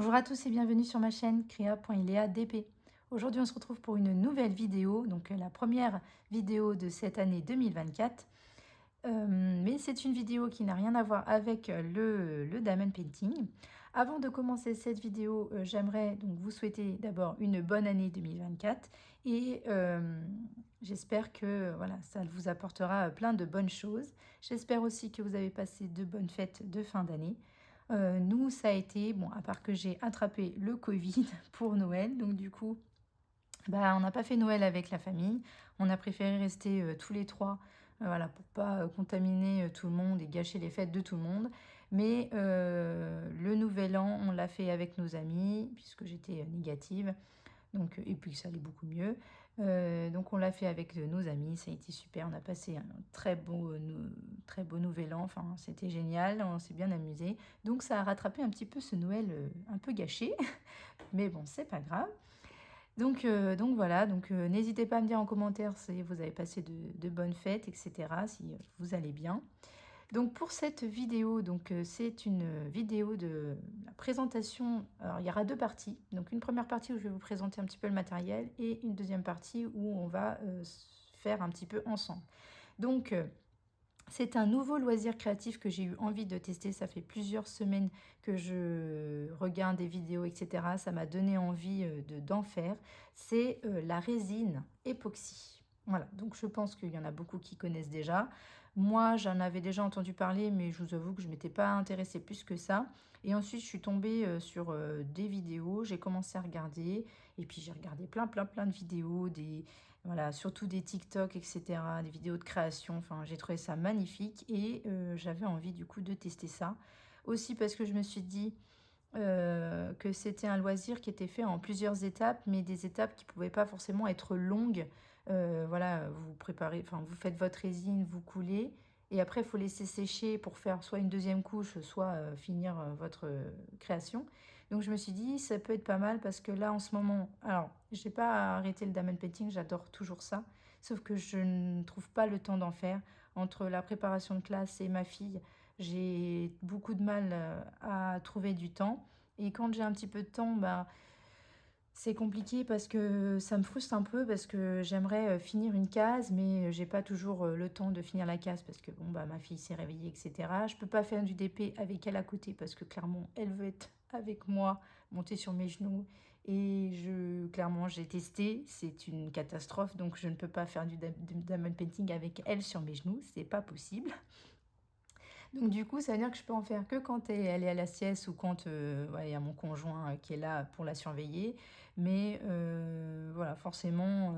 Bonjour à tous et bienvenue sur ma chaîne Créa.ileadp. Aujourd'hui, on se retrouve pour une nouvelle vidéo, donc la première vidéo de cette année 2024. Mais c'est une vidéo qui n'a rien à voir avec le diamond painting. Avant de commencer cette vidéo, j'aimerais donc vous souhaiter d'abord une bonne année 2024 et j'espère que voilà, ça vous apportera plein de bonnes choses. J'espère aussi que vous avez passé de bonnes fêtes de fin d'année. Nous, ça a été, bon, à part que j'ai attrapé le Covid pour Noël, donc du coup, bah, on n'a pas fait Noël avec la famille. On a préféré rester tous les trois, voilà, pour pas contaminer tout le monde et gâcher les fêtes de tout le monde. Mais le Nouvel An, on l'a fait avec nos amis, puisque j'étais négative. Donc, et puis ça allait beaucoup mieux. Donc on l'a fait avec nos amis, ça a été super. On a passé un très beau nouvel an, enfin c'était génial, on s'est bien amusé. Donc ça a rattrapé un petit peu ce Noël un peu gâché, mais bon, c'est pas grave. Donc voilà, n'hésitez pas à me dire en commentaire si vous avez passé de bonnes fêtes, etc., si vous allez bien. Donc pour cette vidéo, c'est une vidéo de la présentation. Alors il y aura deux parties. Donc une première partie où je vais vous présenter un petit peu le matériel et une deuxième partie où on va faire un petit peu ensemble. Donc c'est un nouveau loisir créatif que j'ai eu envie de tester. Ça fait plusieurs semaines que je regarde des vidéos, etc. Ça m'a donné envie d'en faire. C'est la résine époxy. Voilà, donc je pense qu'il y en a beaucoup qui connaissent déjà. Moi, j'en avais déjà entendu parler, mais je vous avoue que je ne m'étais pas intéressée plus que ça. Et ensuite, je suis tombée sur des vidéos, j'ai commencé à regarder, et puis j'ai regardé plein de vidéos, voilà, surtout des TikTok, etc., des vidéos de création. Enfin, j'ai trouvé ça magnifique et j'avais envie du coup de tester ça. Aussi parce que je me suis dit que c'était un loisir qui était fait en plusieurs étapes, mais des étapes qui ne pouvaient pas forcément être longues. Voilà, vous préparez, enfin, vous faites votre résine, vous coulez, et après, il faut laisser sécher pour faire soit une deuxième couche, soit finir votre création. Donc, je me suis dit, ça peut être pas mal parce que là, en ce moment, alors, je n'ai pas arrêté le diamond painting, j'adore toujours ça, sauf que je ne trouve pas le temps d'en faire. Entre la préparation de classe et ma fille, j'ai beaucoup de mal à trouver du temps. Et quand j'ai un petit peu de temps, bah, c'est compliqué parce que ça me frustre un peu parce que j'aimerais finir une case, mais j'ai pas toujours le temps de finir la case parce que bon, bah, ma fille s'est réveillée, etc. Je peux pas faire du DP avec elle à côté parce que clairement, elle veut être avec moi, monter sur mes genoux. Et clairement, j'ai testé, c'est une catastrophe, donc je ne peux pas faire du diamond painting avec elle sur mes genoux, c'est pas possible. Donc du coup, ça veut dire que je peux en faire que quand elle est à la sieste ou quand ouais, il y a mon conjoint qui est là pour la surveiller. Mais voilà, forcément,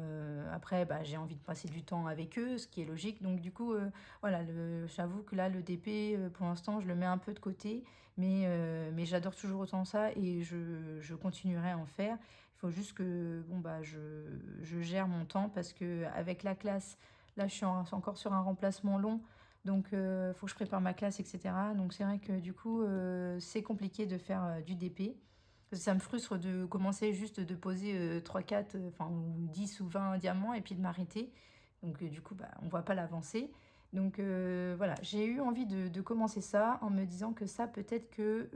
après, bah, j'ai envie de passer du temps avec eux, ce qui est logique. Donc du coup, voilà, j'avoue que là, le DP, pour l'instant, je le mets un peu de côté. Mais j'adore toujours autant ça et je continuerai à en faire. Il faut juste que bon, bah, je gère mon temps parce que avec la classe, là, je suis encore sur un remplacement long. Donc, il faut que je prépare ma classe, etc. Donc, c'est vrai que du coup, c'est compliqué de faire du DP. Ça me frustre de commencer juste de poser 3, 4, enfin, ou 10 ou 20 diamants et puis de m'arrêter. Donc, du coup, bah, on ne voit pas l'avancée. Donc, voilà, j'ai eu envie de commencer ça en me disant que ça, peut-être que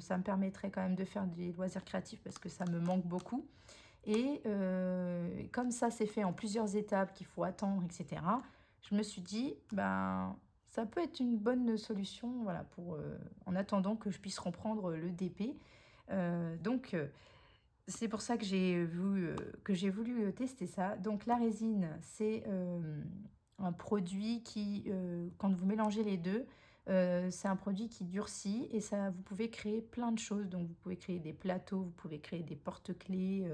ça me permettrait quand même de faire des loisirs créatifs parce que ça me manque beaucoup. Et comme ça, c'est fait en plusieurs étapes qu'il faut attendre, etc., je me suis dit, ben, ça peut être une bonne solution voilà, en attendant que je puisse reprendre le DP. C'est pour ça que j'ai voulu tester ça. Donc, la résine, c'est un produit qui, quand vous mélangez les deux, c'est un produit qui durcit et ça, vous pouvez créer plein de choses. Donc, vous pouvez créer des plateaux, vous pouvez créer des porte-clés,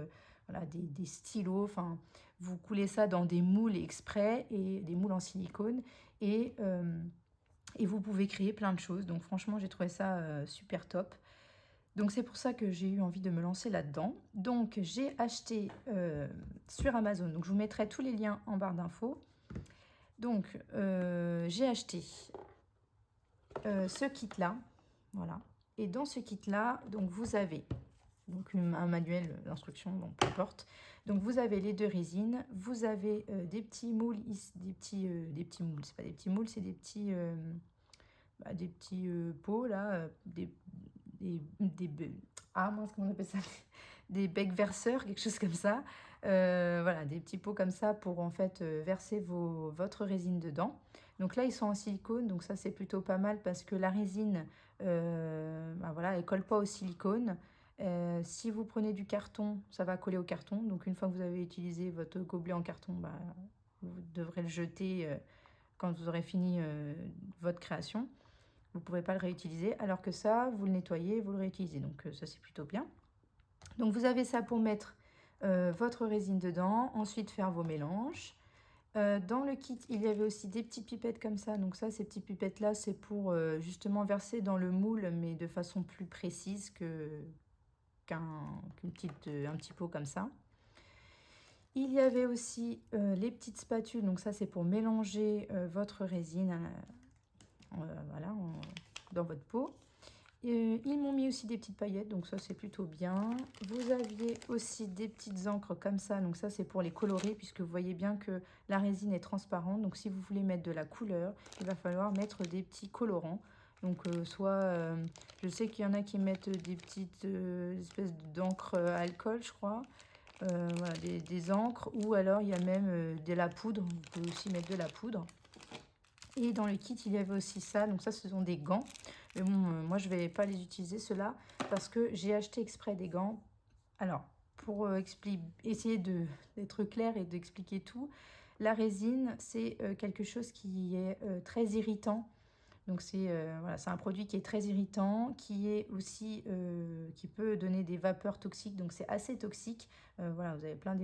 voilà, des stylos. Enfin, vous coulez ça dans des moules exprès et des moules en silicone et, euh, et vous pouvez créer plein de choses. Donc, franchement, j'ai trouvé ça super top. Donc c'est pour ça que j'ai eu envie de me lancer là-dedans. Donc j'ai acheté sur Amazon, donc je vous mettrai tous les liens en barre d'infos. Donc j'ai acheté ce kit-là, voilà. Et dans ce kit-là, donc vous avez donc un manuel d'instruction, donc peu importe. Donc vous avez les deux résines, vous avez des petits moules, des petits moules, c'est pas des petits moules, c'est des petits pots là, des ah mince, comment on appelle ça? Des becs verseurs, quelque chose comme ça. Voilà, des petits pots comme ça pour en fait verser votre résine dedans. Donc là, ils sont en silicone, donc ça c'est plutôt pas mal parce que la résine, bah voilà, elle colle pas au silicone. Si vous prenez du carton, ça va coller au carton. Donc une fois que vous avez utilisé votre gobelet en carton, bah, vous devrez le jeter quand vous aurez fini votre création. Vous ne pourrez pas le réutiliser, alors que ça, vous le nettoyez, vous le réutilisez. Donc ça c'est plutôt bien. Donc vous avez ça pour mettre votre résine dedans, ensuite faire vos mélanges. Dans le kit, il y avait aussi des petites pipettes comme ça. Donc ça, ces petites pipettes-là, c'est pour justement verser dans le moule, mais de façon plus précise qu'une petite, un petit pot comme ça. Il y avait aussi les petites spatules. Donc ça, c'est pour mélanger votre résine voilà, dans votre pot. Ils m'ont mis aussi des petites paillettes, donc ça c'est plutôt bien. Vous aviez aussi des petites encres comme ça, donc ça c'est pour les colorer, puisque vous voyez bien que la résine est transparente. Donc si vous voulez mettre de la couleur, il va falloir mettre des petits colorants. Donc je sais qu'il y en a qui mettent des petites espèces d'encre alcool, je crois. Voilà, des encres, ou alors il y a même de la poudre, vous pouvez aussi mettre de la poudre. Et dans le kit, il y avait aussi ça. Donc ça, ce sont des gants. Mais bon, moi, je ne vais pas les utiliser, ceux-là, parce que j'ai acheté exprès des gants. Alors, pour essayer d'être clair et d'expliquer tout, la résine, c'est quelque chose qui est très irritant. Donc voilà, c'est un produit qui est très irritant, qui est aussi qui peut donner des vapeurs toxiques. Donc c'est assez toxique. Voilà, vous avez plein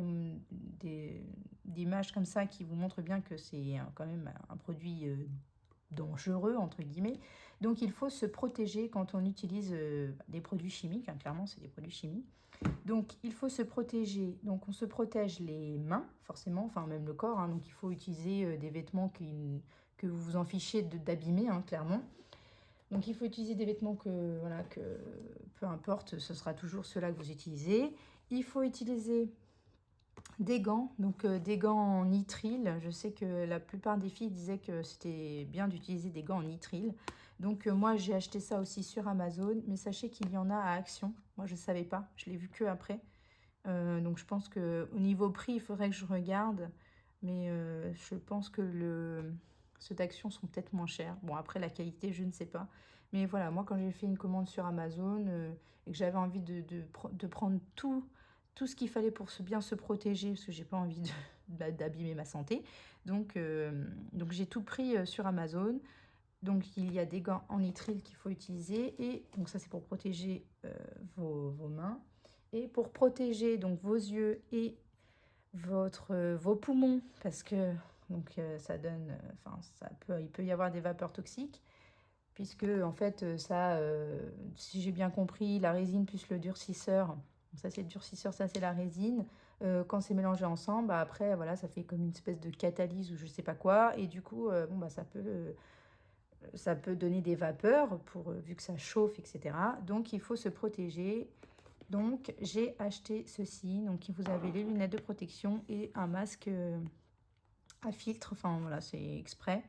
d'images comme ça qui vous montrent bien que c'est quand même un produit dangereux entre guillemets. Donc il faut se protéger quand on utilise des produits chimiques. Hein, clairement, c'est des produits chimiques. Donc il faut se protéger. Donc on se protège les mains forcément, enfin même le corps. Hein, donc il faut utiliser des vêtements que vous vous en fichez d'abîmer, hein, clairement. Donc il faut utiliser des vêtements voilà, que peu importe, ce sera toujours ceux-là que vous utilisez. Il faut utiliser des gants, donc des gants en nitrile. Je sais que la plupart des filles disaient que c'était bien d'utiliser des gants en nitrile. Donc moi j'ai acheté ça aussi sur Amazon, mais sachez qu'il y en a à Action. Moi je ne savais pas, je l'ai vu que après. Donc je pense qu'au niveau prix, il faudrait que je regarde. Mais je pense que ceux d'Action sont peut-être moins chers. Bon, après, la qualité, je ne sais pas. Mais voilà, moi, quand j'ai fait une commande sur Amazon et que j'avais envie de prendre tout ce qu'il fallait pour bien se protéger, parce que j'ai pas envie d'abîmer ma santé. Donc j'ai tout pris sur Amazon. Donc il y a des gants en nitrile qu'il faut utiliser. Et donc ça, c'est pour protéger vos mains. Et pour protéger donc vos yeux et vos poumons, parce que donc ça donne, enfin il peut y avoir des vapeurs toxiques, puisque en fait ça, si j'ai bien compris, la résine plus le durcisseur, donc ça c'est le durcisseur, ça c'est la résine. Quand c'est mélangé ensemble, bah, après voilà, ça fait comme une espèce de catalyse ou je sais pas quoi, et du coup bon bah ça peut donner des vapeurs vu que ça chauffe, etc. Donc il faut se protéger. Donc, j'ai acheté ceci. Donc, vous avez les lunettes de protection et un masque à filtre. Enfin, voilà, c'est exprès.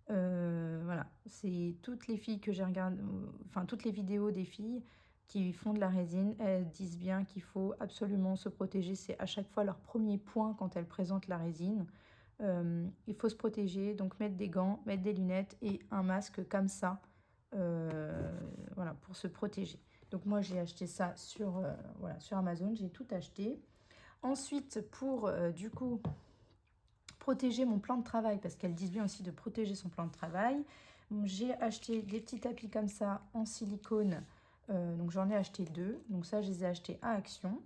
Voilà, c'est toutes les filles que j'ai regardées, enfin, toutes les vidéos des filles qui font de la résine, elles disent bien qu'il faut absolument se protéger. C'est à chaque fois leur premier point quand elles présentent la résine. Il faut se protéger, donc mettre des gants, mettre des lunettes et un masque comme ça, voilà, pour se protéger. Donc moi j'ai acheté ça voilà, sur Amazon, j'ai tout acheté. Ensuite pour du coup protéger mon plan de travail, parce qu'elles disent bien aussi de protéger son plan de travail, j'ai acheté des petits tapis comme ça en silicone. Donc j'en ai acheté 2, donc ça je les ai achetés à Action.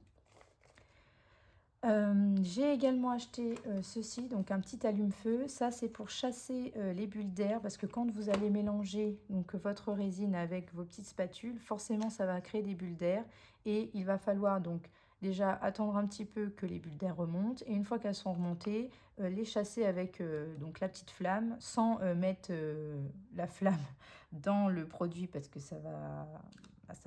J'ai également acheté ceci, donc un petit allume-feu. Ça, c'est pour chasser les bulles d'air, parce que quand vous allez mélanger donc, votre résine avec vos petites spatules, forcément, ça va créer des bulles d'air. Et il va falloir donc déjà attendre un petit peu que les bulles d'air remontent. Et une fois qu'elles sont remontées, les chasser avec donc la petite flamme, sans mettre la flamme dans le produit, parce que ça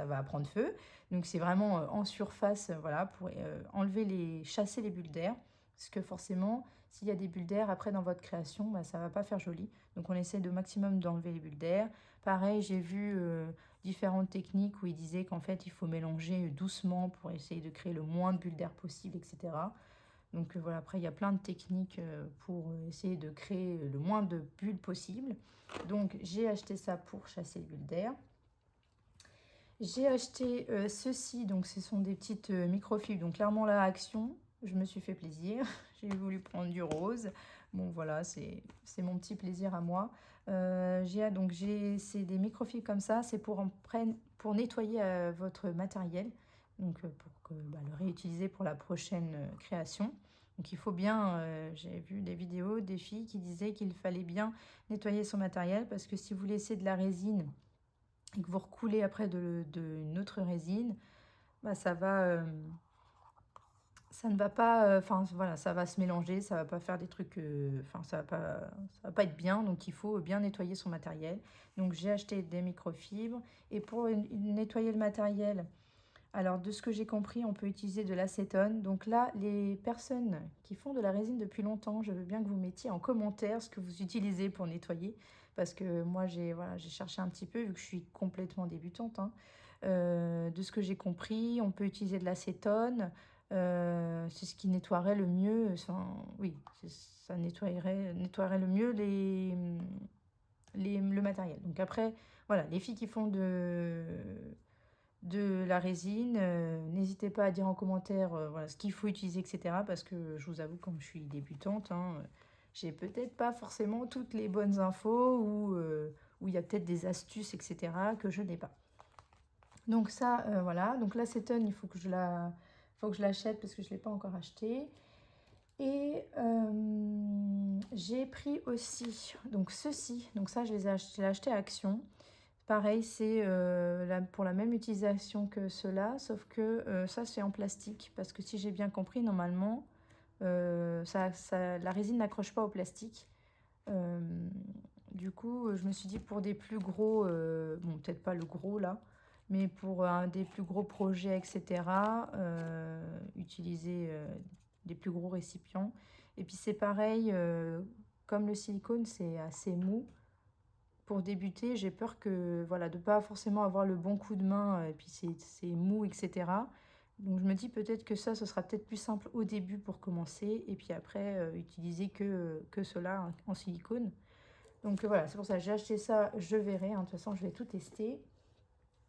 va prendre feu. Donc c'est vraiment en surface, voilà, pour chasser les bulles d'air. Parce que forcément, s'il y a des bulles d'air, après dans votre création, bah, ça va pas faire joli. Donc on essaie de maximum d'enlever les bulles d'air. Pareil, j'ai vu différentes techniques où ils disaient qu'en fait, il faut mélanger doucement pour essayer de créer le moins de bulles d'air possible, etc. Donc voilà, après, il y a plein de techniques pour essayer de créer le moins de bulles possible. Donc j'ai acheté ça pour chasser les bulles d'air. J'ai acheté ceci, donc ce sont des petites microfibres, donc clairement la Action, je me suis fait plaisir, j'ai voulu prendre du rose, bon voilà, c'est mon petit plaisir à moi. C'est des microfibres comme ça, c'est pour nettoyer votre matériel, donc pour que, le réutiliser pour la prochaine création. Donc il faut bien, j'ai vu des vidéos des filles qui disaient qu'il fallait bien nettoyer son matériel parce que si vous laissez de la résine et que vous recoulez après une autre résine, bah ça ne va pas, enfin voilà, ça va se mélanger, ça va pas faire des trucs, enfin ça va pas être bien, donc il faut bien nettoyer son matériel. Donc j'ai acheté des microfibres et pour nettoyer le matériel, alors de ce que j'ai compris, on peut utiliser de l'acétone. Donc là, les personnes qui font de la résine depuis longtemps, je veux bien que vous mettiez en commentaire ce que vous utilisez pour nettoyer. Parce que moi, j'ai cherché un petit peu, vu que je suis complètement débutante, hein. De ce que j'ai compris, on peut utiliser de l'acétone. C'est ce qui nettoierait le mieux. Enfin, oui, ça nettoierait le mieux le matériel. Donc après, voilà, les filles qui font de la résine, n'hésitez pas à dire en commentaire voilà, ce qu'il faut utiliser, etc. Parce que je vous avoue, comme je suis débutante, hein, j'ai peut-être pas forcément toutes les bonnes infos ou il y a peut-être des astuces, etc. que je n'ai pas. Donc ça, voilà. Donc l'acétone, il faut que je l'achète parce que je ne l'ai pas encore acheté. Et j'ai pris aussi donc ceci. Donc ça, je l'ai acheté à Action. Pareil, c'est pour la même utilisation que cela, sauf que ça, c'est en plastique. Parce que si j'ai bien compris, normalement, la résine n'accroche pas au plastique. Du coup, je me suis dit pour des plus gros, bon, peut-être pas le gros là, mais pour un des plus gros projets, etc., utiliser des plus gros récipients. Et puis c'est pareil, comme le silicone, c'est assez mou. Pour débuter, j'ai peur que, voilà, de pas forcément avoir le bon coup de main, et puis c'est mou, etc. Donc je me dis peut-être que ça, ce sera peut-être plus simple au début pour commencer, et puis après, utiliser que cela en silicone. Donc voilà, c'est pour ça que j'ai acheté ça, je verrai, hein, de toute façon je vais tout tester.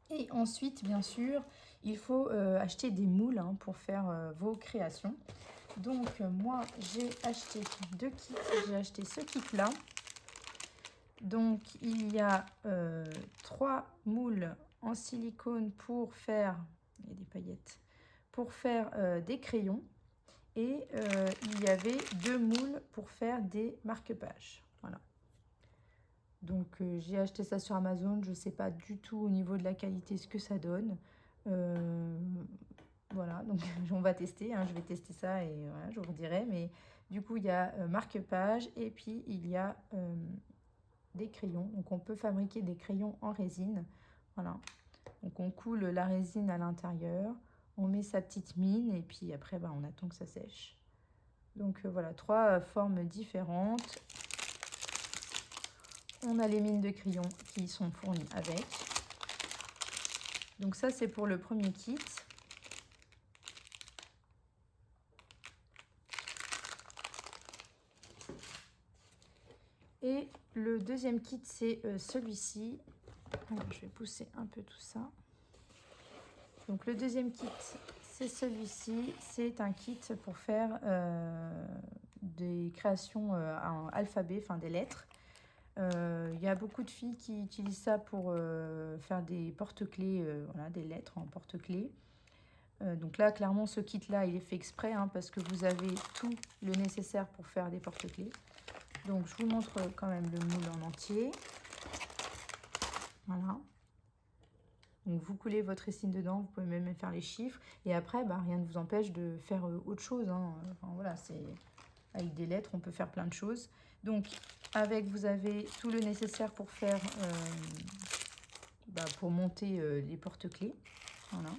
Et ensuite, bien sûr, il faut acheter des moules hein, pour faire vos créations. Donc moi, j'ai acheté 2 kits, j'ai acheté ce kit-là. Donc il y a 3 moules en silicone pour faire, il y a des paillettes, pour faire des crayons. Et il y avait 2 moules pour faire des marque-pages. Voilà. Donc j'ai acheté ça sur Amazon, je ne sais pas du tout au niveau de la qualité ce que ça donne. Voilà, donc on va tester, hein, je vais tester ça et voilà, je vous dirai. Mais du coup, il y a marque-page et puis il y a des crayons. Donc on peut fabriquer des crayons en résine. Voilà. Donc on coule la résine à l'intérieur, on met sa petite mine et puis après on attend que ça sèche. Donc voilà, 3 formes différentes. On a les mines de crayons qui sont fournies avec. Donc ça c'est pour le premier kit. Et le deuxième kit c'est celui-ci. Je vais pousser un peu tout ça. Donc le deuxième kit c'est celui-ci. C'est un kit pour faire des créations en alphabet, enfin des lettres. Il y a beaucoup de filles qui utilisent ça pour faire des porte-clés, voilà, des lettres en porte-clés. Donc là, clairement, ce kit-là, il est fait exprès hein, parce que vous avez tout le nécessaire pour faire des porte-clés. Donc, je vous montre quand même le moule en entier. Voilà. Donc, vous coulez votre résine dedans, vous pouvez même faire les chiffres. Et après, rien ne vous empêche de faire autre chose. Hein. Enfin, voilà, avec des lettres, on peut faire plein de choses. Donc, vous avez tout le nécessaire pour faire, pour monter les porte-clés. Voilà.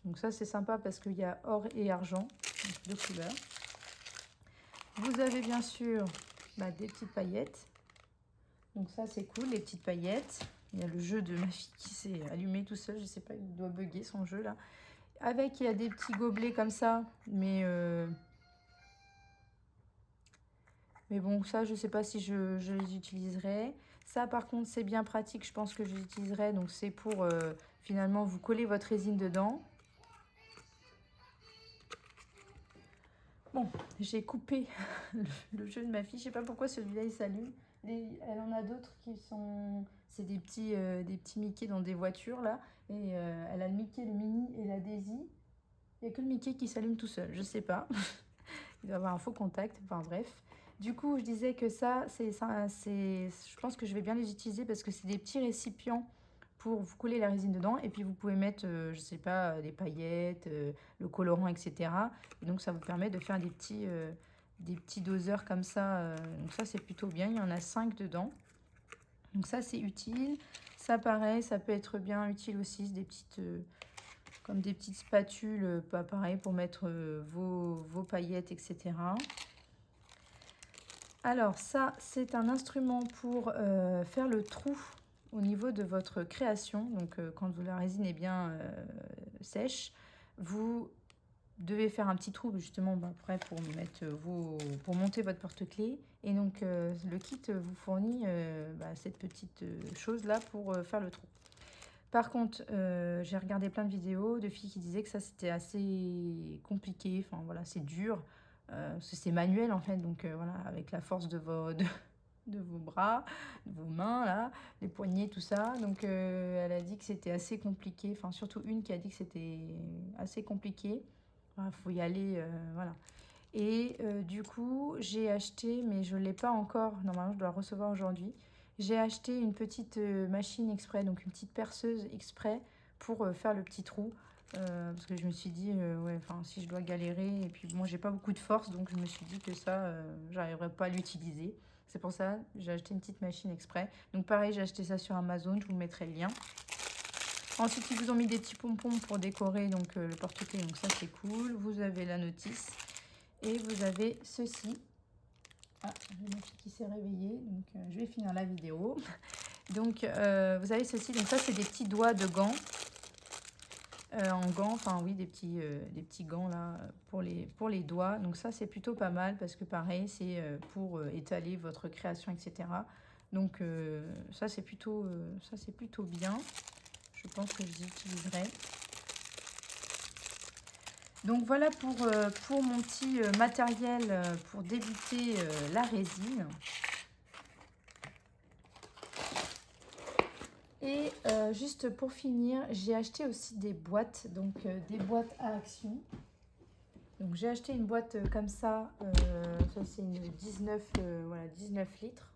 Donc ça, c'est sympa parce qu'il y a or et argent, donc 2 couleurs. Vous avez bien sûr des petites paillettes. Donc ça, c'est cool, les petites paillettes. Il y a le jeu de ma fille qui s'est allumé tout seul. Je sais pas, il doit bugger son jeu là. Avec, il y a des petits gobelets comme ça. Mais bon, ça, je sais pas si je les utiliserai. Ça, par contre, c'est bien pratique. Je pense que je l'utiliserai. Donc, c'est pour finalement vous coller votre résine dedans. Bon, j'ai coupé le jeu de ma fille. Je sais pas pourquoi celui-là, il s'allume. Elle en a d'autres qui sont... C'est des petits Mickey dans des voitures, là. Et elle a le Mickey, le Minnie et la Daisy. Il n'y a que le Mickey qui s'allume tout seul. Je sais pas. Il doit avoir un faux contact. Enfin, bref. Du coup, je disais que ça, je pense que je vais bien les utiliser parce que c'est des petits récipients pour vous coller la résine dedans. Et puis, vous pouvez mettre, je sais pas, des paillettes, le colorant, etc. Et donc, ça vous permet de faire des petits doseurs comme ça. Donc, ça, c'est plutôt bien. Il y en a 5 dedans. Donc, ça, c'est utile. Ça, pareil, ça peut être bien utile aussi. Comme des petites spatules, pas pareil, pour mettre vos paillettes, etc. Alors ça, c'est un instrument pour faire le trou au niveau de votre création. Donc quand la résine est bien sèche, vous devez faire un petit trou justement après pour pour monter votre porte-clés. Et donc le kit vous fournit cette petite chose là pour faire le trou. Par contre, j'ai regardé plein de vidéos de filles qui disaient que ça c'était assez compliqué, enfin voilà, c'est dur. Parce que c'est manuel en fait, donc voilà, avec la force de vos bras, de vos mains là, les poignets, tout ça. Donc elle a dit que c'était assez compliqué, enfin surtout une qui a dit que c'était assez compliqué. Il faut y aller, voilà. Et du coup, j'ai acheté, mais je ne l'ai pas encore, normalement je dois le recevoir aujourd'hui. J'ai acheté une petite machine exprès, donc une petite perceuse exprès pour faire le petit trou. Parce que je me suis dit, ouais, si je dois galérer, et puis moi j'ai pas beaucoup de force, donc je me suis dit que ça, j'arriverais pas à l'utiliser. C'est pour ça que j'ai acheté une petite machine exprès. Donc pareil, j'ai acheté ça sur Amazon, je vous mettrai le lien. Ensuite, ils vous ont mis des petits pompons pour décorer donc le porte-clés, donc ça c'est cool. Vous avez la notice et vous avez ceci. Ah, j'ai ma fille qui s'est réveillée, donc je vais finir la vidéo. Donc vous avez ceci, donc ça c'est des petits doigts de gants. En gants, enfin oui, des petits gants là pour les doigts. Donc ça c'est plutôt pas mal parce que pareil, c'est pour étaler votre création, etc. Donc ça c'est plutôt bien. Je pense que je les utiliserai. Donc voilà pour mon petit matériel pour débuter la résine. Et juste pour finir, j'ai acheté aussi des boîtes, donc des boîtes à action. Donc j'ai acheté une boîte comme ça c'est une 19 litres.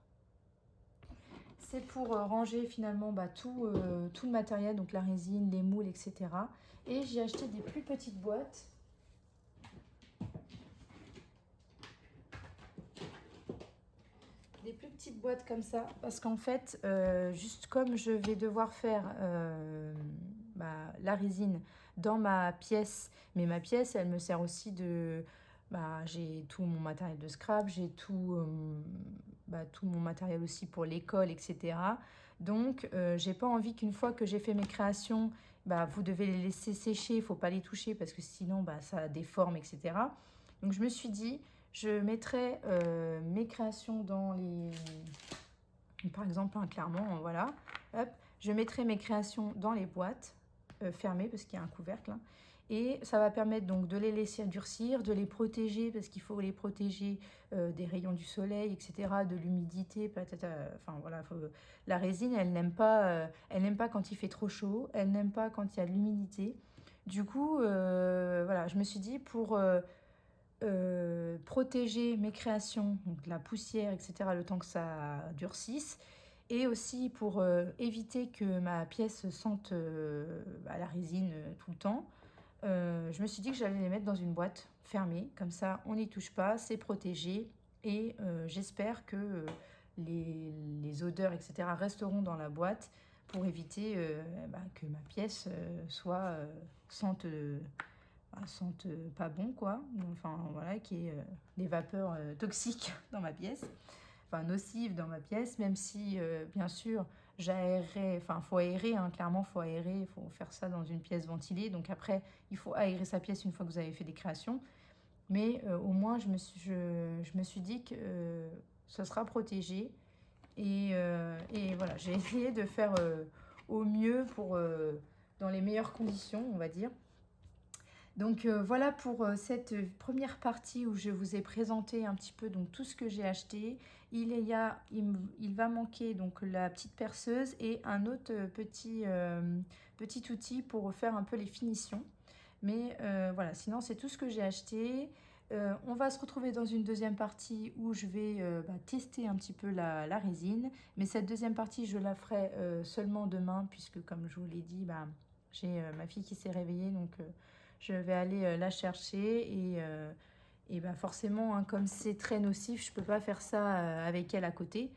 C'est pour ranger finalement tout le matériel, donc la résine, les moules, etc. Et j'ai acheté des plus petites boîtes. Des plus petites boîtes comme ça, parce qu'en fait, juste comme je vais devoir faire la résine dans ma pièce, mais ma pièce, elle me sert aussi de... j'ai tout mon matériel de scrap, j'ai tout mon matériel aussi pour l'école, etc. Donc, j'ai pas envie qu'une fois que j'ai fait mes créations, vous devez les laisser sécher, il faut pas les toucher parce que sinon, ça déforme, etc. Donc, je me suis dit, je mettrai mes créations dans les... Par exemple, clairement, voilà. Hop, je mettrai mes créations dans les boîtes fermées parce qu'il y a un couvercle. Hein. Et ça va permettre donc de les laisser durcir, de les protéger parce qu'il faut les protéger des rayons du soleil, etc., de l'humidité. Enfin voilà, la résine, elle n'aime pas quand il fait trop chaud, elle n'aime pas quand il y a de l'humidité. Du coup, voilà, je me suis dit pour protéger mes créations, donc la poussière, etc., le temps que ça durcisse, et aussi pour éviter que ma pièce sente la résine tout le temps. Je me suis dit que j'allais les mettre dans une boîte fermée, comme ça on n'y touche pas, c'est protégé, et j'espère que les odeurs, etc., resteront dans la boîte pour éviter que ma pièce sente sentent pas bon, quoi. Enfin, voilà, qu'il y ait des vapeurs toxiques dans ma pièce, enfin nocives dans ma pièce, même si, bien sûr, j'aérerai, enfin, faut aérer, hein, clairement, faut aérer, il faut faire ça dans une pièce ventilée. Donc après, il faut aérer sa pièce une fois que vous avez fait des créations. Mais au moins, je me suis dit que ce sera protégé. Et voilà, j'ai essayé de faire au mieux pour, dans les meilleures conditions, on va dire. Donc voilà pour cette première partie où je vous ai présenté un petit peu donc, tout ce que j'ai acheté. Il va manquer donc la petite perceuse et un autre petit outil pour faire un peu les finitions. Mais voilà, sinon c'est tout ce que j'ai acheté. On va se retrouver dans une deuxième partie où je vais tester un petit peu la résine. Mais cette deuxième partie, je la ferai seulement demain puisque comme je vous l'ai dit, j'ai ma fille qui s'est réveillée. Donc je vais aller la chercher et forcément, hein, comme c'est très nocif, je ne peux pas faire ça avec elle à côté.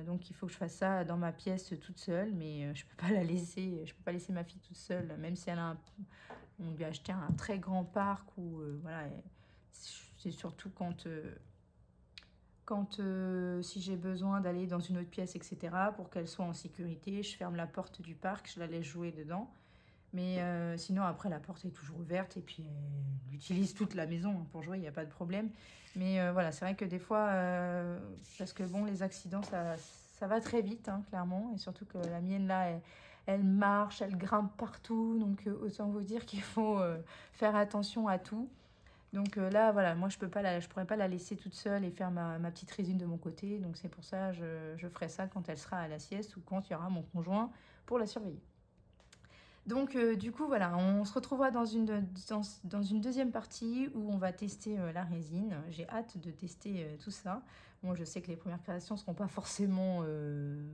Donc il faut que je fasse ça dans ma pièce toute seule, mais je peux pas la laisser, je peux pas laisser ma fille toute seule, même si on lui a acheté un très grand parc où voilà, c'est surtout quand si j'ai besoin d'aller dans une autre pièce, etc., pour qu'elle soit en sécurité, je ferme la porte du parc, je la laisse jouer dedans. Mais sinon, après, la porte est toujours ouverte et puis elle utilise toute la maison pour jouer, il n'y a pas de problème. Mais voilà, c'est vrai que des fois, parce que bon, les accidents, ça va très vite, hein, clairement. Et surtout que la mienne, là, elle marche, elle grimpe partout. Donc autant vous dire qu'il faut faire attention à tout. Donc là, voilà, moi, je pourrais pas la laisser toute seule et faire ma petite résine de mon côté. Donc c'est pour ça, je ferai ça quand elle sera à la sieste ou quand il y aura mon conjoint pour la surveiller. Donc du coup voilà, on se retrouvera dans une deuxième partie où on va tester la résine. J'ai hâte de tester tout ça. Bon, je sais que les premières créations ne seront pas forcément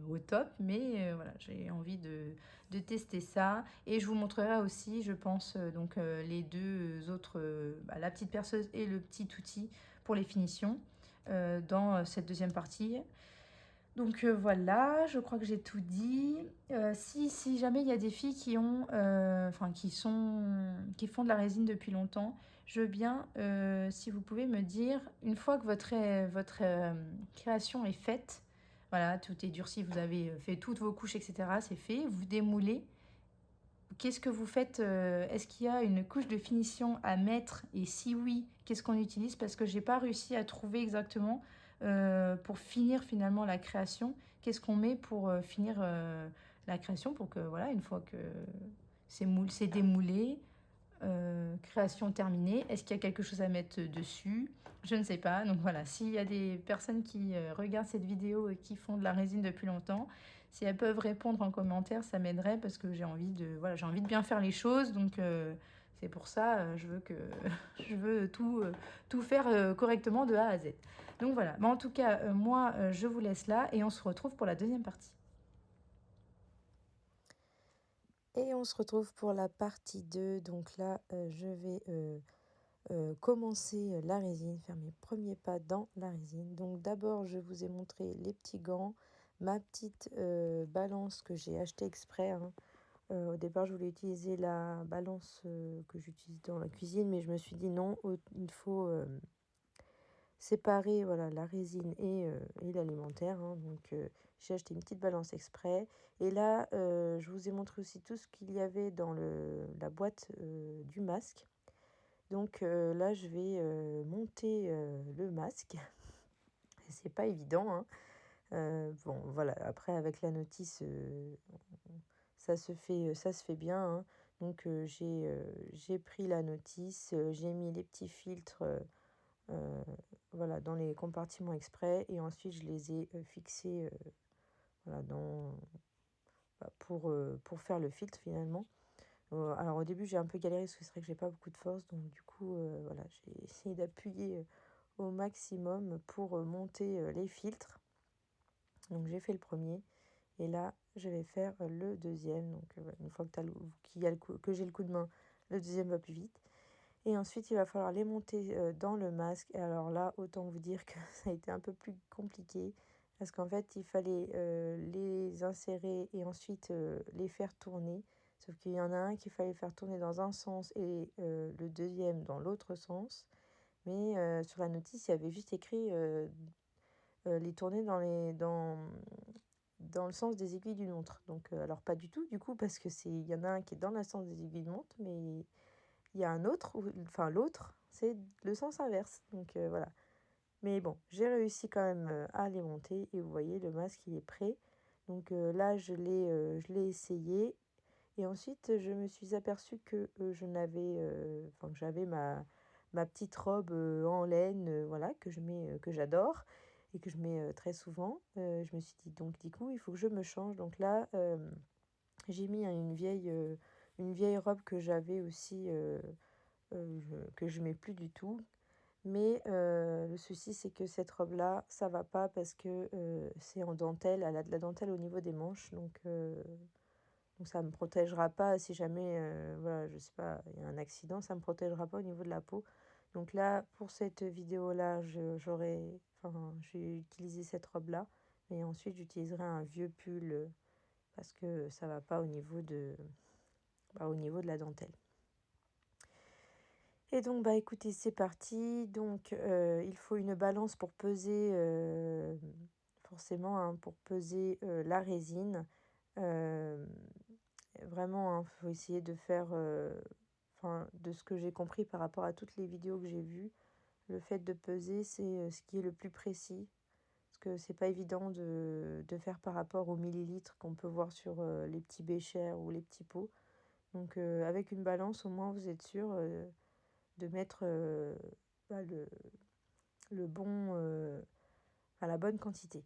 au top, mais voilà, j'ai envie de tester ça. Et je vous montrerai aussi, je pense, les deux autres, la petite perceuse et le petit outil pour les finitions dans cette deuxième partie. Donc voilà, je crois que j'ai tout dit. Si jamais il y a des filles qui font de la résine depuis longtemps, je veux bien, si vous pouvez me dire, une fois que votre création est faite, voilà, tout est durci, vous avez fait toutes vos couches, etc., c'est fait, vous démoulez. Qu'est-ce que vous faites Est-ce qu'il y a une couche de finition à mettre? Et si oui, qu'est-ce qu'on utilise? Parce que j'ai pas réussi à trouver exactement pour finir finalement la création. Qu'est-ce qu'on met pour finir la création pour que voilà, une fois que c'est démoulé, création terminée, est-ce qu'il y a quelque chose à mettre dessus? Je ne sais pas. Donc voilà, s'il y a des personnes qui regardent cette vidéo et qui font de la résine depuis longtemps, si elles peuvent répondre en commentaire, ça m'aiderait parce que j'ai envie de bien faire les choses. Donc c'est pour ça, je veux tout faire correctement de A à Z. Donc voilà. Mais en tout cas, moi, je vous laisse là et on se retrouve pour la deuxième partie. Et on se retrouve pour la partie 2. Donc là, je vais commencer la résine, faire mes premiers pas dans la résine. Donc d'abord, je vous ai montré les petits gants, ma petite balance que j'ai achetée exprès, hein. Au départ, je voulais utiliser la balance que j'utilise dans la cuisine, mais je me suis dit non, il faut séparer voilà, la résine et l'alimentaire, hein. Donc j'ai acheté une petite balance exprès. Et là, je vous ai montré aussi tout ce qu'il y avait dans la boîte du masque. Donc là, je vais monter le masque. C'est pas évident, hein. Bon, voilà. Après, avec la notice, ça se fait bien, hein. Donc j'ai pris la notice, j'ai mis les petits filtres voilà, dans les compartiments exprès et ensuite je les ai fixés voilà, pour faire le filtre finalement. Alors au début j'ai un peu galéré parce que c'est vrai que j'ai pas beaucoup de force, donc du coup voilà, j'ai essayé d'appuyer au maximum pour monter les filtres. Donc j'ai fait le premier et là je vais faire le deuxième. Donc une fois que j'ai le coup de main, le deuxième va plus vite. Et ensuite il va falloir les monter dans le masque. Et alors là, autant vous dire que ça a été un peu plus compliqué parce qu'en fait il fallait les insérer et ensuite les faire tourner. Sauf qu'il y en a un qu'il fallait faire tourner dans un sens et le deuxième dans l'autre sens. Mais sur la notice, il y avait juste écrit les tourner dans le sens des aiguilles d'une montre. Donc, alors pas du tout, du coup, parce que il y en a un qui est dans le sens des aiguilles de montre, mais il y a un autre, enfin l'autre, c'est le sens inverse. Donc voilà. Mais bon, j'ai réussi quand même à les monter et vous voyez, le masque, il est prêt. Donc là, je l'ai essayé. Et ensuite, je me suis aperçue que que j'avais ma petite robe en laine, voilà, que je mets, que j'adore et que je mets très souvent. Je me suis dit, donc, du coup, il faut que je me change. Donc là, j'ai mis une vieille robe que j'avais aussi, que je mets plus du tout. Mais le souci, c'est que cette robe-là, ça va pas parce que c'est en dentelle. Elle a de la dentelle au niveau des manches. Donc ça me protégera pas si jamais, voilà, je sais pas, il y a un accident, ça me protégera pas au niveau de la peau. Donc là, pour cette vidéo-là, j'ai utilisé cette robe-là. Mais ensuite, j'utiliserai un vieux pull parce que ça va pas au niveau de la dentelle. Et donc, bah écoutez, c'est parti. Donc, il faut une balance pour peser, forcément, hein, pour peser la résine. Euh, Vraiment, il faut essayer de faire, enfin, de ce que j'ai compris par rapport à toutes les vidéos que j'ai vues, le fait de peser, c'est ce qui est le plus précis. Parce que c'est pas évident de faire par rapport aux millilitres qu'on peut voir sur les petits béchers ou les petits pots. Donc, avec une balance, au moins, vous êtes sûr de mettre bah, le bon, à la bonne quantité.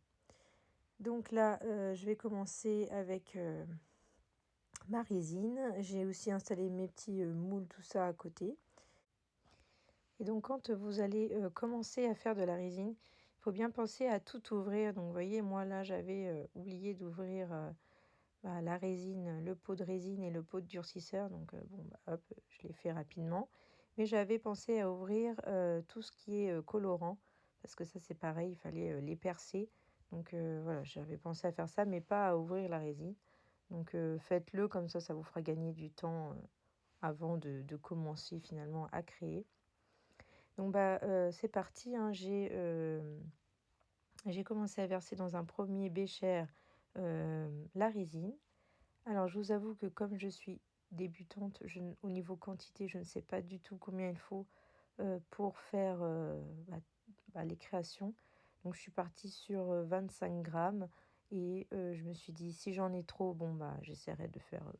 Donc là, je vais commencer avec ma résine. J'ai aussi installé mes petits moules, tout ça à côté. Et donc quand vous allez commencer à faire de la résine, il faut bien penser à tout ouvrir. Donc vous voyez, moi là, j'avais oublié d'ouvrir la résine, le pot de résine et le pot de durcisseur. Donc bon, bah, hop, je l'ai fait rapidement. Mais j'avais pensé à ouvrir tout ce qui est colorant, parce que ça c'est pareil, il fallait les percer. Donc voilà, j'avais pensé à faire ça, mais pas à ouvrir la résine. Donc faites-le comme ça vous fera gagner du temps avant de commencer finalement à créer. Donc bah c'est parti, hein, j'ai commencé à verser dans un premier bécher la résine. Alors je vous avoue que comme je suis débutante, au niveau quantité, je ne sais pas du tout combien il faut pour faire les créations. Donc je suis partie sur 25 grammes et je me suis dit si j'en ai trop, bon bah j'essaierai de faire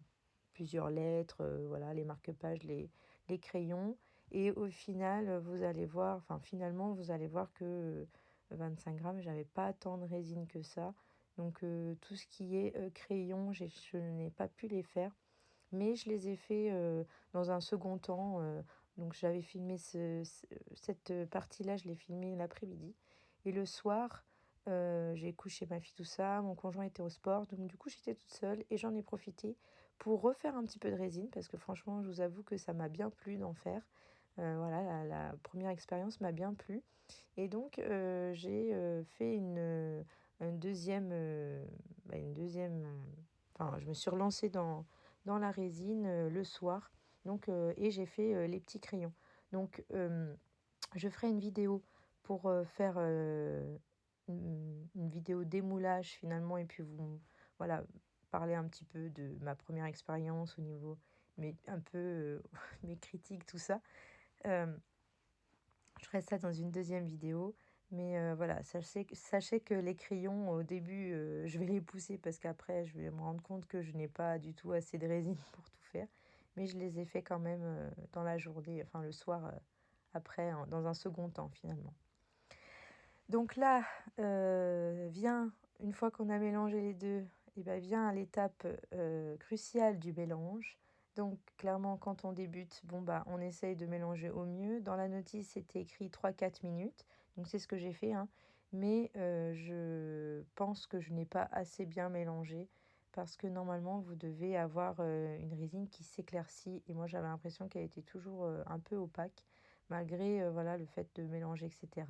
plusieurs lettres, voilà, les marque-pages, les crayons. Et au final, vous allez voir, enfin finalement, vous allez voir que 25 grammes, j'avais pas tant de résine que ça. Donc tout ce qui est crayon, je n'ai pas pu les faire. Mais je les ai fait dans un second temps. Donc j'avais filmé cette partie-là, je l'ai filmée l'après-midi. Et le soir, j'ai couché ma fille, tout ça. Mon conjoint était au sport. Donc du coup, j'étais toute seule et j'en ai profité pour refaire un petit peu de résine. Parce que franchement, je vous avoue que ça m'a bien plu d'en faire. Voilà, la première expérience m'a bien plu. Et donc, j'ai fait une deuxième... enfin, je me suis relancée dans la résine le soir. Donc, et j'ai fait les petits crayons. Donc, je ferai une vidéo pour faire une vidéo démoulage finalement et puis voilà, parler un petit peu de ma première expérience au niveau, mais un peu mes critiques, tout ça. Euh, je ferai ça dans une deuxième vidéo. Mais voilà, sachez que les crayons, au début, je vais les pousser parce qu'après, je vais me rendre compte que je n'ai pas du tout assez de résine pour tout faire. Mais je les ai fait quand même dans la journée, enfin le soir, après, dans un second temps finalement. Donc là, une fois qu'on a mélangé les deux, et ben vient l'étape cruciale du mélange. Donc clairement, quand on débute, bon bah on essaye de mélanger au mieux. Dans la notice, c'était écrit 3-4 minutes. Donc c'est ce que j'ai fait, hein. Mais je pense que je n'ai pas assez bien mélangé parce que normalement, vous devez avoir une résine qui s'éclaircit. Et moi, j'avais l'impression qu'elle était toujours un peu opaque, malgré voilà, le fait de mélanger, etc.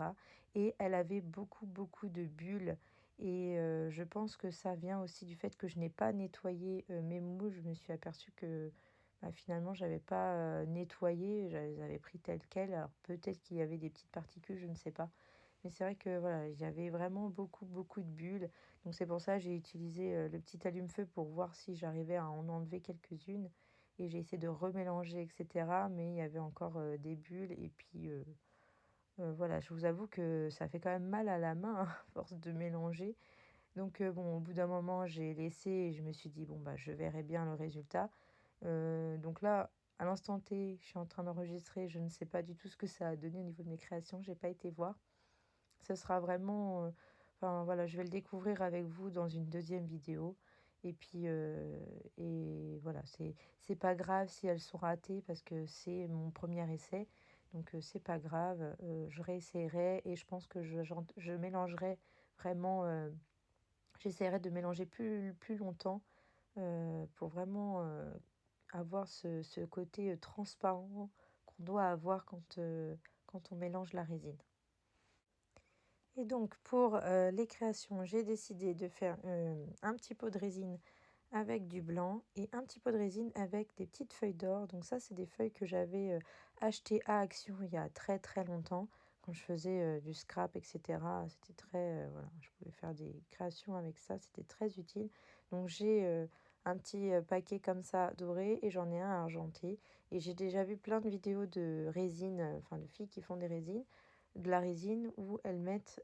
Et elle avait beaucoup, beaucoup de bulles. Et je pense que ça vient aussi du fait que je n'ai pas nettoyé, mes moules. Je me suis aperçue que, bah, finalement, j'avais pas, nettoyé, je les avais pris tels quels. Alors peut-être qu'il y avait des petites particules, je ne sais pas. Mais c'est vrai que voilà, il y avait vraiment beaucoup, beaucoup de bulles. Donc c'est pour ça que j'ai utilisé, le petit allume-feu pour voir si j'arrivais à en enlever quelques-unes et j'ai essayé de remélanger et cetera, mais il y avait encore, des bulles et puis, voilà, je vous avoue que ça fait quand même mal à la main, hein, à force de mélanger. Donc bon, au bout d'un moment, j'ai laissé et je me suis dit: «Bon, bah, je verrai bien le résultat». Donc là, à l'instant T, je suis en train d'enregistrer, je ne sais pas du tout ce que ça a donné au niveau de mes créations, j'ai pas été voir. Ce sera vraiment, enfin voilà, je vais le découvrir avec vous dans une deuxième vidéo et puis, et voilà, c'est pas grave si elles sont ratées parce que c'est mon premier essai, donc c'est pas grave, je réessayerai et je pense que je mélangerai vraiment, j'essaierai de mélanger plus longtemps, pour vraiment, avoir ce côté, transparent qu'on doit avoir quand on mélange la résine. Et donc pour, les créations, j'ai décidé de faire, un petit pot de résine avec du blanc et un petit pot de résine avec des petites feuilles d'or. Donc ça, c'est des feuilles que j'avais, achetées à Action il y a très, très longtemps quand je faisais, du scrap et cetera. C'était très, voilà, je pouvais faire des créations avec ça, c'était très utile. Donc j'ai, un petit, paquet comme ça doré et j'en ai un argenté et j'ai déjà vu plein de vidéos de résine, enfin de filles qui font de la résine où elles mettent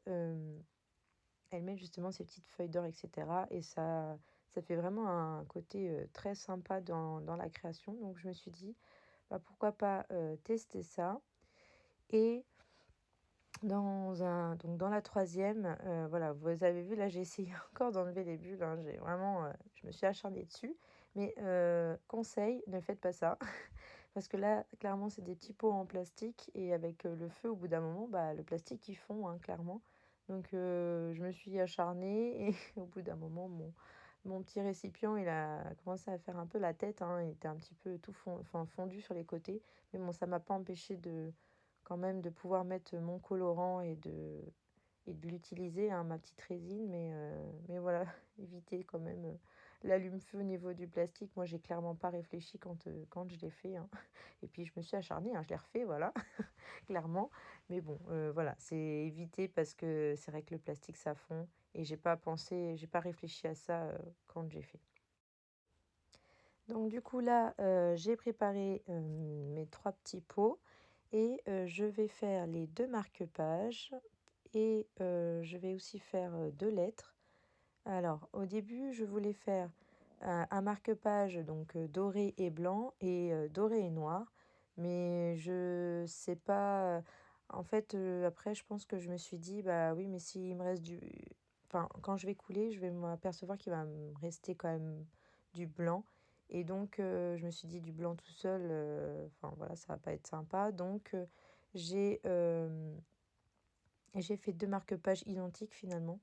justement ces petites feuilles d'or et cetera et ça fait vraiment un côté, très sympa dans la création. Donc je me suis dit: «Bah, pourquoi pas, tester ça?» Et dans la troisième, voilà, vous avez vu là, j'ai essayé encore d'enlever les bulles, hein. J'ai vraiment, je me suis acharnée dessus. Mais, conseil, ne faites pas ça. Parce que là, clairement, c'est des petits pots en plastique et avec, le feu, au bout d'un moment, bah, le plastique, il fond, hein, clairement. Donc, je me suis acharnée et au bout d'un moment, mon petit récipient, il a commencé à faire un peu la tête, hein. Il était un petit peu tout fondu sur les côtés. Mais bon, ça m'a pas empêché de quand même de pouvoir mettre mon colorant et de l'utiliser, hein, ma petite résine. Mais voilà, éviter quand même, l'allume-feu au niveau du plastique. Moi, j'ai clairement pas réfléchi quand je l'ai fait, hein. Et puis je me suis acharnée, hein, je l'ai refait, voilà, clairement. Mais bon, voilà, c'est éviter parce que c'est vrai que le plastique, ça fond et j'ai pas réfléchi à ça, quand j'ai fait. Donc du coup là, j'ai préparé, mes 3 petits pots et je vais faire les 2 marque-pages et je vais aussi faire, 2 lettres. Alors au début, je voulais faire un marque-page donc doré et blanc et doré et noir, mais je sais pas, en fait, après je pense que je me suis dit: «Bah oui, mais s'il me reste du» enfin quand je vais couler, je vais m'apercevoir qu'il va me rester quand même du blanc et donc je me suis dit: «Du blanc tout seul, enfin voilà, ça va pas être sympa». Donc j'ai, j'ai fait 2 marque-pages identiques finalement,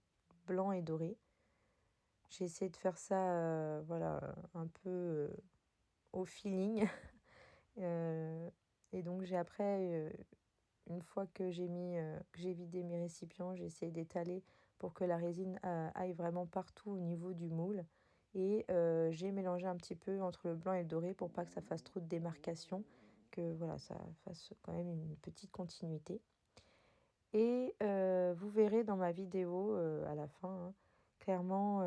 blanc et doré. J'ai essayé de faire ça, voilà, un peu, au feeling, heu et donc j'ai après, une fois que que j'ai vidé mes récipients, j'ai essayé d'étaler pour que la résine, aille vraiment partout au niveau du moule et j'ai mélangé un petit peu entre le blanc et le doré pour pas que ça fasse trop de démarcation, que voilà, ça fasse quand même une petite continuité. Et vous verrez dans ma vidéo, à la fin, hein, clairement,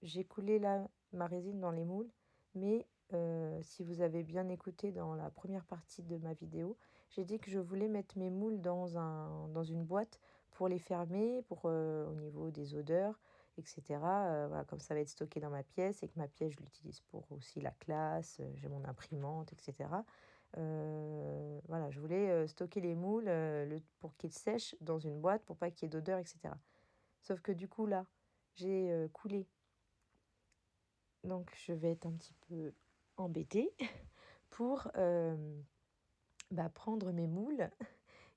j'ai coulé là ma résine dans les moules, mais si vous avez bien écouté dans la première partie de ma vidéo, j'ai dit que je voulais mettre mes moules dans une boîte pour les fermer, pour, au niveau des odeurs et cetera, voilà, comme ça va être stocké dans ma pièce et que ma pièce, je l'utilise pour aussi la classe, j'ai mon imprimante et cetera. Voilà, je voulais, stocker les moules, pour qu'ils sèchent dans une boîte pour pas qu'il y ait d'odeur et cetera. Sauf que du coup là, j'ai, coulé, donc je vais être un petit peu embêtée pour, bah, prendre mes moules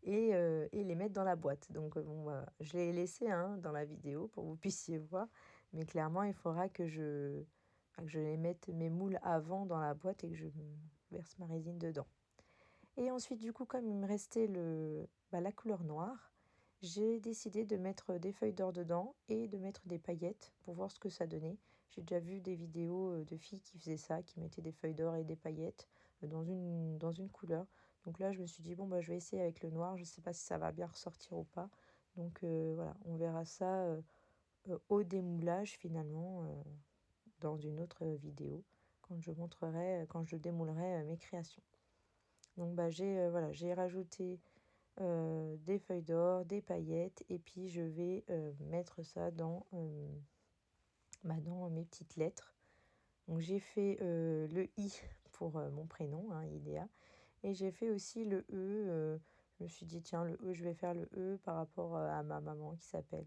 et les mettre dans la boîte. Donc, bon, voilà, je l'ai laissé, hein, dans la vidéo pour que vous puissiez voir, mais clairement il faudra que je les mette mes moules avant dans la boîte et que je verse ma résine dedans. Et ensuite, du coup, comme il me restait la couleur noire, j'ai décidé de mettre des feuilles d'or dedans et de mettre des paillettes pour voir ce que ça donnait. J'ai déjà vu des vidéos de filles qui faisaient ça, qui mettaient des feuilles d'or et des paillettes dans une couleur. Donc là, je me suis dit, bon, bah, je vais essayer avec le noir. Je ne sais pas si ça va bien ressortir ou pas. Donc voilà, on verra ça au démoulage finalement dans une autre vidéo quand je démoulerai mes créations. Donc bah, voilà, j'ai rajouté des feuilles d'or, des paillettes, et puis je vais mettre ça dans mes petites lettres. Donc j'ai fait le I pour mon prénom, hein, Idéa, et j'ai fait aussi le E. Je me suis dit, tiens, le E, je vais faire le E par rapport à ma maman qui s'appelle,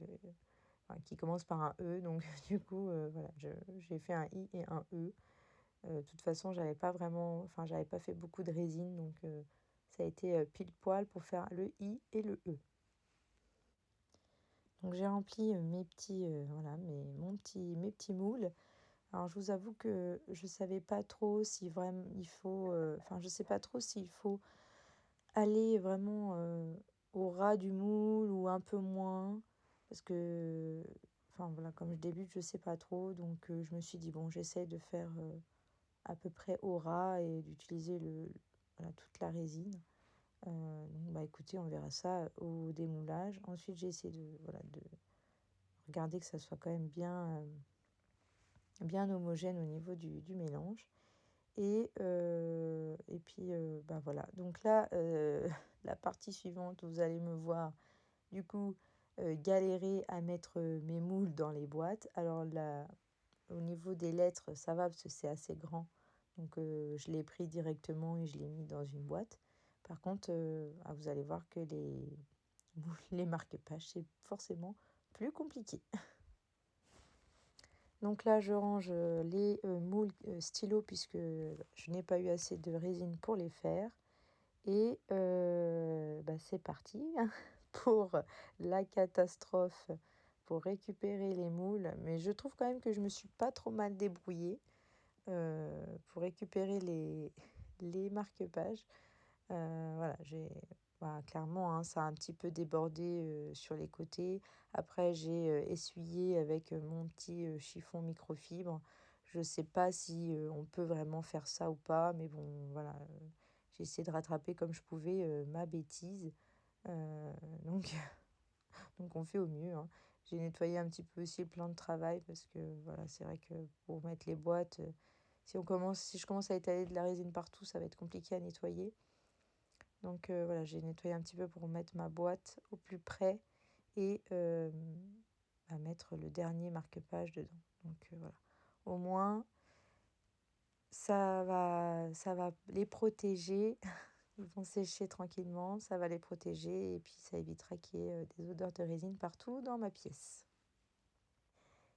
enfin, qui commence par un E. Donc du coup, voilà, j'ai fait un I et un E. De toute façon, j'avais pas fait beaucoup de résine, donc ça a été pile poil pour faire le I et le E. Donc j'ai rempli voilà, mes petits moules. Alors je vous avoue que je savais pas trop si vraiment il faut, enfin je sais pas trop s'il faut aller vraiment au ras du moule ou un peu moins, parce que, enfin voilà, comme je débute, je sais pas trop, donc je me suis dit bon, j'essaie de faire à peu près au ras et d'utiliser voilà, toute la résine. Donc bah écoutez, on verra ça au démoulage. Ensuite, j'ai essayé voilà, de regarder que ça soit quand même bien homogène au niveau du mélange. Et puis, bah voilà. Donc là, la partie suivante, vous allez me voir, du coup, galérer à mettre mes moules dans les boîtes. Alors là, au niveau des lettres, ça va parce que c'est assez grand. Donc, je l'ai pris directement et je l'ai mis dans une boîte. Par contre, vous allez voir que les marque-pages, c'est forcément plus compliqué. Donc là, je range les moules stylos puisque je n'ai pas eu assez de résine pour les faire. Et bah, c'est parti pour la catastrophe, pour récupérer les moules. Mais je trouve quand même que je me suis pas trop mal débrouillée pour récupérer les marque-pages. Voilà, clairement, hein, ça a un petit peu débordé sur les côtés. Après, j'ai essuyé avec mon petit chiffon microfibre. Je ne sais pas si on peut vraiment faire ça ou pas, mais bon, voilà. J'ai essayé de rattraper comme je pouvais ma bêtise. Euh, donc, donc, on fait au mieux, hein. J'ai nettoyé un petit peu aussi le plan de travail parce que voilà, c'est vrai que pour mettre les boîtes, si je commence à étaler de la résine partout, ça va être compliqué à nettoyer. Donc voilà, j'ai nettoyé un petit peu pour mettre ma boîte au plus près et à mettre le dernier marque-page dedans. Donc voilà, au moins ça va les protéger. Ils vont sécher tranquillement, ça va les protéger et puis ça évitera qu'il y ait des odeurs de résine partout dans ma pièce.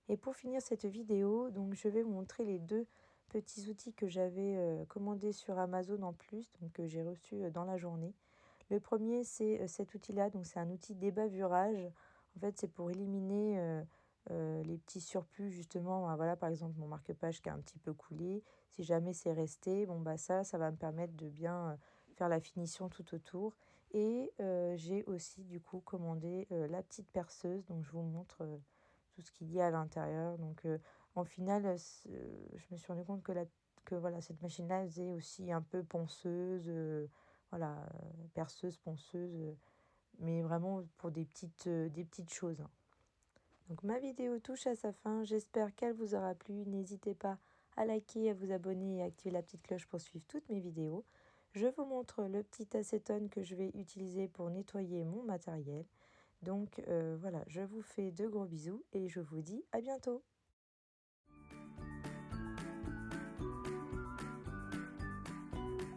Et pour finir cette vidéo, donc je vais vous montrer les deux petits outils que j'avais commandés sur Amazon en plus, donc que j'ai reçus dans la journée. Le premier, c'est cet outil-là, donc c'est un outil débavurage. En fait, c'est pour éliminer les petits surplus, justement. Voilà, par exemple, mon marque-page qui a un petit peu coulé. Si jamais c'est resté, bon, bah ça va me permettre de bien faire la finition tout autour. Et j'ai aussi, du coup, commandé la petite perceuse. Donc, je vous montre tout ce qu'il y a à l'intérieur. Donc, en final, je me suis rendu compte que voilà, cette machine-là faisait aussi un peu ponceuse. Voilà, perceuse, ponceuse, mais vraiment pour des petites choses, hein. Donc ma vidéo touche à sa fin, j'espère qu'elle vous aura plu. N'hésitez pas à liker, à vous abonner et à activer la petite cloche pour suivre toutes mes vidéos. Je vous montre le petit acétone que je vais utiliser pour nettoyer mon matériel. Donc voilà, je vous fais de gros bisous et je vous dis à bientôt.